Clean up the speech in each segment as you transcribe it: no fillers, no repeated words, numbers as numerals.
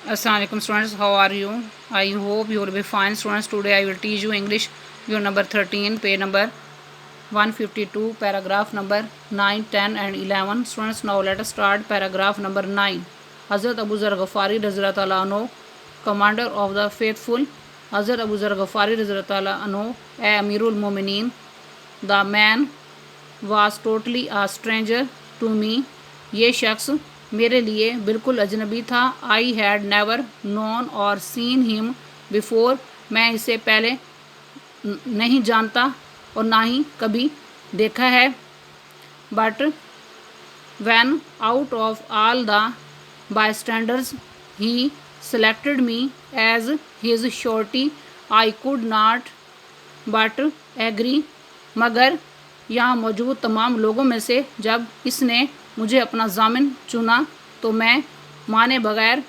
Assalamualaikum students, how are you? I hope you will be fine students. Today I will teach you English unit number 13, page number 152, paragraph number 9, 10 and 11. Students, now let us start paragraph number 9. Hazrat Abu Zar Ghafari Radhiyallahu Ta'ala Anhu, commander of the faithful. Hazrat Abu Zar Ghafari Radhiyallahu Ta'ala Anhu, a Amirul Mu'mineen. The man was totally a stranger to me. یہ شخص میرے لیے بالکل اجنبی تھا. I had never نون اور سین ہم before. میں اسے پہلے نہیں جانتا اور نہ ہی کبھی دیکھا ہے. But when out of all the by standards he selected me as his شورٹی I could not but agri. مگر یہاں موجود تمام لوگوں میں سے جب اس نے مجھے اپنا ضامن چنا تو میں مانے بغیر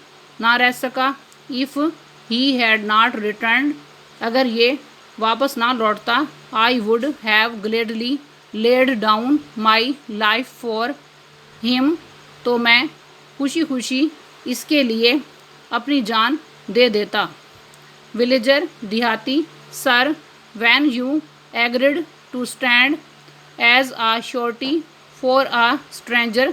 نہ رہ سکا. If he had not returned, اگر یہ واپس نہ لوٹتا, I would have gladly laid down my life for him, تو میں خوشی خوشی اس کے لیے اپنی جان دے دیتا. ولیجر دیہاتی, sir when you agreed to stand as a surety for a stranger,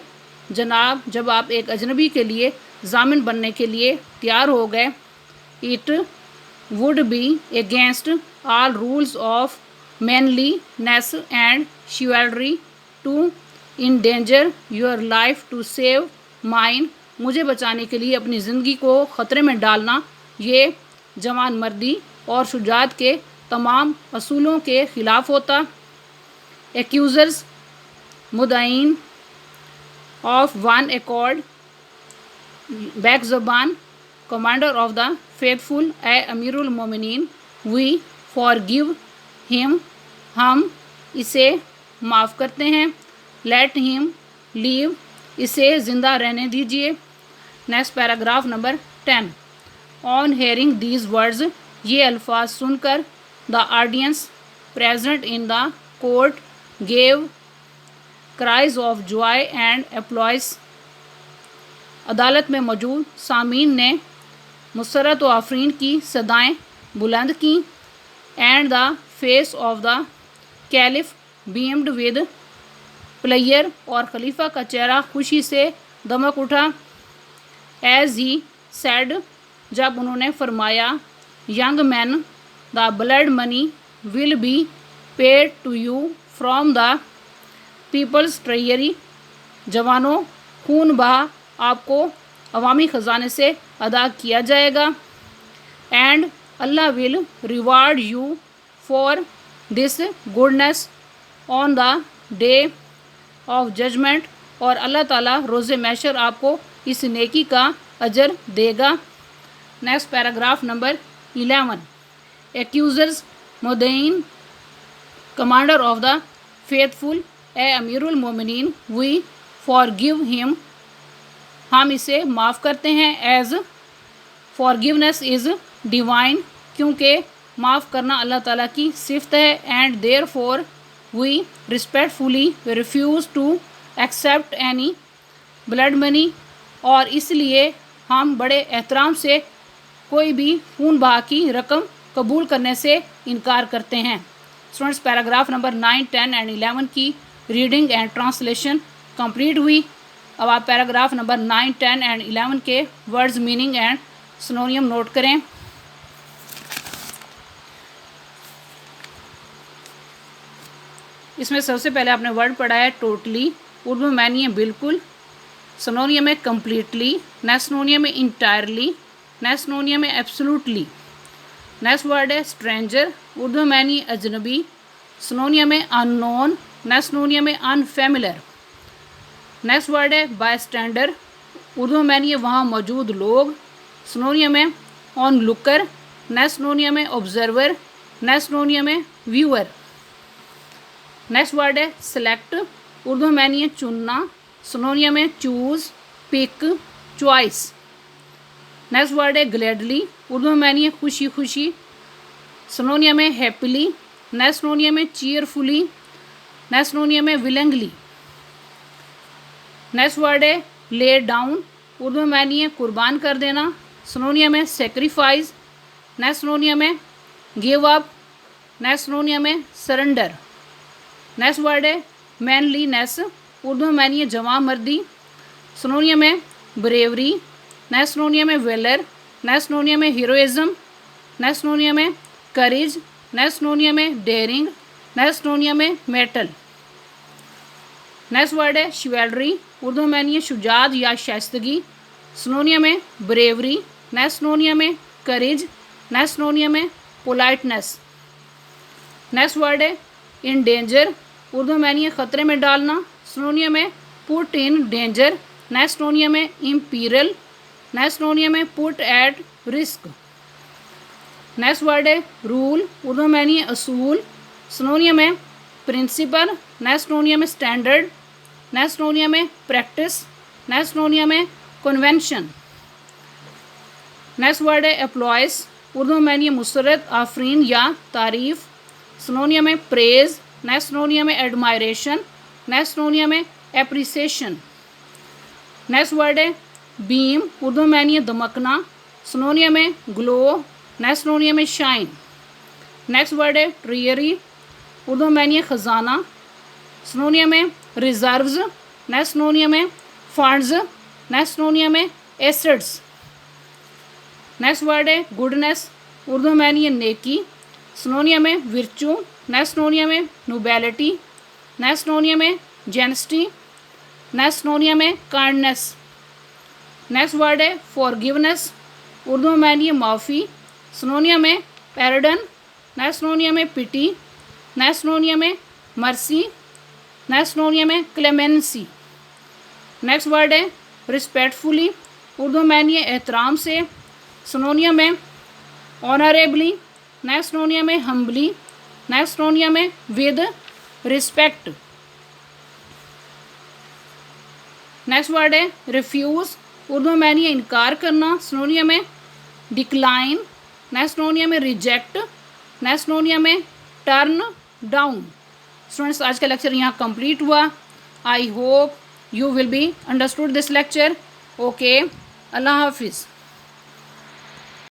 جناب جب آپ ایک اجنبی کے لیے ضامن بننے کے لیے تیار ہو گئے. It would be against all rules of manliness and chivalry to endanger your life to save mine. مجھے بچانے کے لیے اپنی زندگی کو خطرے میں ڈالنا یہ جوان مردی اور شجاعت کے تمام اصولوں کے خلاف ہوتا. ایکیوزرز, مدعین آف ون ایکارڈ بیک زبان, کمانڈر آف دا فیتھفل اے امیر المومنین. وی فارگیو ہم, ہم اسے معاف کرتے ہیں. لیٹ ہم لیو, اسے زندہ رہنے دیجیے. Next paragraph number 10. On hearing these words, یہ الفاظ سن کر the audience present in the court give cries of joy and applies. عدالت میں موجود سامعین نے مسرت و آفرین کی صدائیں بلند کیں. And the face of the caliph beamed with pleasure, اور خلیفہ کا چہرہ خوشی سے دمک اٹھا. ایز ہی سیڈ, جب انہوں نے فرمایا, young man the blood money will be paid to you from the people's treasury. جوانوں, خون بہا آپ کو عوامی خزانے سے ادا کیا جائے گا. And Allah will reward you for this goodness on the day of judgment, اور اللہ تعالیٰ روز محشر آپ کو اس نیکی کا اجر دے گا. Next paragraph number 11. ایکیوزرز, مدعین, کمانڈر آف دا فیتھفل اے امیر المومنین. وی فارگیو ہم, ہم اسے معاف کرتے ہیں. ایز فارگیونیس از ڈیوائن, کیونکہ معاف کرنا اللہ تعالیٰ کی صفت ہے. And therefore we respectfully refuse to accept any blood money, اور اس لیے ہم بڑے احترام سے کوئی بھی خون بہا کی رقم قبول کرنے سے انکار کرتے ہیں. اسٹوڈنٹس, پیراگراف نمبر 9, 10 اینڈ 11 کی ریڈنگ اینڈ ٹرانسلیشن کمپلیٹ ہوئی. اب آپ پیراگراف نمبر 9, 10 اینڈ 11 کے ورڈز میننگ اینڈ سنونیم نوٹ کریں. اس میں سب سے پہلے آپ نے ورڈ پڑھا ہے ٹوٹلی, اردو میں معنی ہے بالکل. سنونیم ہے کمپلیٹلی. نیکسٹ سنونیم ہے انٹائرلی. نیکسٹ سنونیم ہے ایبسلوٹلی. نیکسٹ ورڈ ہے اسٹرینجر, اردو میں معنی ہے اجنبی. سنونیم ہے ان نون. نیکسٹ سنونیم ہے انفیملر. نیکسٹ ورڈ ہے بائی اسٹینڈر, اردو میں معنی ہے وہاں موجود لوگ. سنونیم ہے آن لکر. نیکسٹ سنونیم ہے آبزرور. نیکسٹ سنونیم ہے ویور. نیکسٹ ورڈ ہے سلیکٹ, اردو میں معنی ہے چننا. سنونیم ہے چوز, پک, چوائس. نیکسٹ ورڈ ہے گلیڈلی, اردو میں معنی ہے خوشی خوشی. سنونیم ہے ہیپیلی. نیکسٹ سنونیم ہے چیئرفلی. نیکسٹ سنونیم ہے ولنگلی. نیکسٹ ورڈ ہے لے ڈاؤن, اردو میں معنی ہے قربان کر دینا. سنونیم ہے سیکریفائز. نیکسٹ سنونیم ہے گیو اپ. نیکسٹ سنونیم ہے سرنڈر. نیکسٹ ورڈ ہے مینلی نیس, اردو میں معنی ہے جواں مردی. سنونیم ہے بریوری. نیکسٹ سنونیم ہے ویلر. نیکسٹ سنونیم ہے ہیروئزم. نیکسٹ سنونیم ہے کریج. نیکسٹ سنونیم ہے ڈیئرنگ. نیکسٹ سنونیم ہے میٹل. نیکسٹ ورڈ ہے شیویلری, اردو میں معنی ہے شجاعت یا شائستگی. سنونیم ہے بریوری. نیکسٹ سنونیم ہے کریج. نیکسٹ سنونیم ہے پولائٹنس. نیکسٹ ورڈ ہے ان ڈینجر, اردو میں معنی ہے خطرے میں ڈالنا. سنونیم ہے پٹ ان ڈینجر. نیکسٹ سنونیم ہے امپیریل. نیکسٹ سنونیم ہے put at risk. Next word ہے رول, اردو میں معنی ہے اصول. سنونیم ہے پرنسپل. نیکسٹ سنونیم ہے اسٹینڈرڈ. نیکسٹ سنونیم ہے پریکٹس. نیکسٹ سنونیم ہے کنونشن. نیکسٹ ورڈ ہے اپلائز, اردو میں معنی ہے مسرت, آفرین یا تعریف. سنونیم ہے پریز. نیکسٹ سنونیم ہے ایڈمائریشن. نیکسٹ سنونیم ہے اپریسیشن. نیکسٹ ورڈ ہے بیم, اردو میں معنی ہے دمکنا. سنونیم ہے گلو. نیکسٹ سنونیم ہے شائن. نیکسٹ ورڈ ہے ٹریئری, اردو میں معنی ہے خزانہ. سنونیم ہے ریزروز. نیکسٹ سنونیم ہے فنڈز. نیکسٹ سنونیم ہے ایسٹس. نیکسٹ ورڈ ہے گڈنس, اردو میں معنی ہے نیکی. سنونیم ہے ورچو. نیکسٹ سنونیم ہے نوبیلٹی. نیکسٹ سنونیم ہے جینسٹی. نیکسٹ سنونیم ہے کائنڈنس. نیکسٹ ورڈ ہے فارگیونیس, اردو میں معنی ہے معافی. سنونیم ہے پیرڈن. نیکسٹ سنونیم ہے پٹی. نیکسٹ سنونیم ہے مرسی. نیکسٹ سنونیم ہے کلیمنسی. نیکسٹ ورڈ ہے رسپیکٹفلی, اردو میں معنی ہے احترام سے. سنونیم ہے آنریبلی. نیکسٹ سنونیم ہے ہمبلی. نیکسٹ سنونیم ہے ود رسپیکٹ. نیکسٹ ورڈ ہے ریفیوز, اردو میں معنی ہے انکار کرنا. سنونیم ہے ڈکلائن. نیکسٹ سنونیم ہے ریجیکٹ. نیکسٹ سنونیم ہے ٹرن ڈاؤن. اسٹوڈنٹس آج کا لیکچر یہاں کمپلیٹ ہوا. I hope you will be understood this lecture. Okay, Allah حافظ.